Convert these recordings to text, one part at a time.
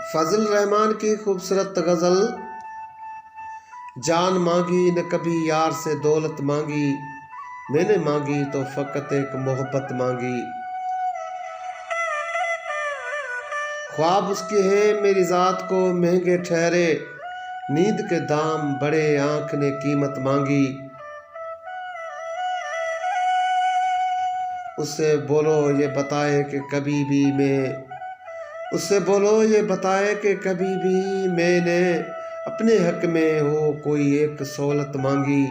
फजल रहमान की खूबसूरत गज़ल। जान मांगी न कभी यार से दौलत मांगी, मैंने मांगी तो फ़कत एक मोहब्बत मांगी। ख्वाब उसके हैं मेरी ज़ात को महंगे ठहरे, नींद के दाम बड़े आँख ने कीमत मांगी। उससे बोलो ये बताए कि कभी भी मैं उससे बोलो ये बताए कि कभी भी मैंने अपने हक में हो कोई एक सहूलत मांगी।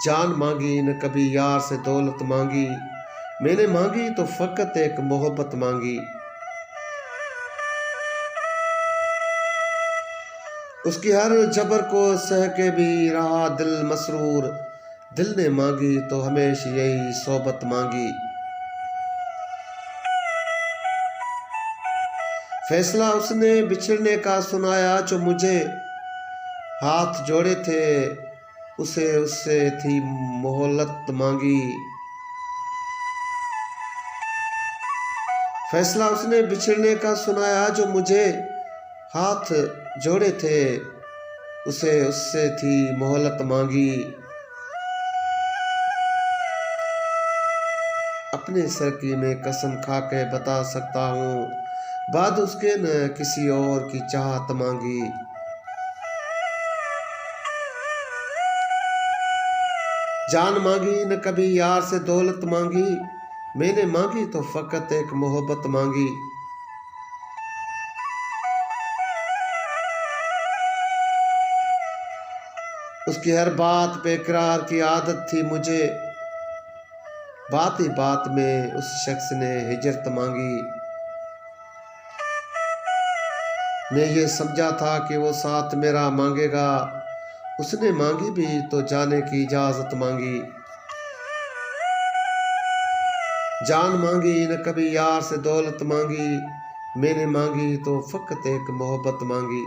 जान मांगी न कभी यार से दौलत मांगी, मैंने मांगी तो फ़कत एक मोहब्बत मांगी। उसकी हर जबर को सह के भी रहा दिल मसरूर, दिल ने मांगी तो हमेशा यही सोबत मांगी। फैसला उसने बिछड़ने का सुनाया जो मुझे, हाथ जोड़े थे उसे उससे थी मोहलत मांगी। फैसला उसने बिछड़ने का सुनाया जो मुझे, हाथ जोड़े थे उसे उससे थी मोहलत मांगी। अपने सर की मैं कसम खा के बता सकता हूँ, बाद उसके न किसी और की चाहत मांगी। जान मांगी न कभी यार से दौलत मांगी, मैंने मांगी तो फ़कत एक मोहब्बत मांगी। उसकी हर बात पे इकरार की आदत थी मुझे, बात ही बात में उस शख्स ने हिजरत मांगी। मैं ये समझा था कि वो साथ मेरा मांगेगा, उसने मांगी भी तो जाने की इजाज़त मांगी। जान मांगी न कभी यार से दौलत मांगी, मैंने मांगी तो फ़कत एक मोहब्बत मांगी।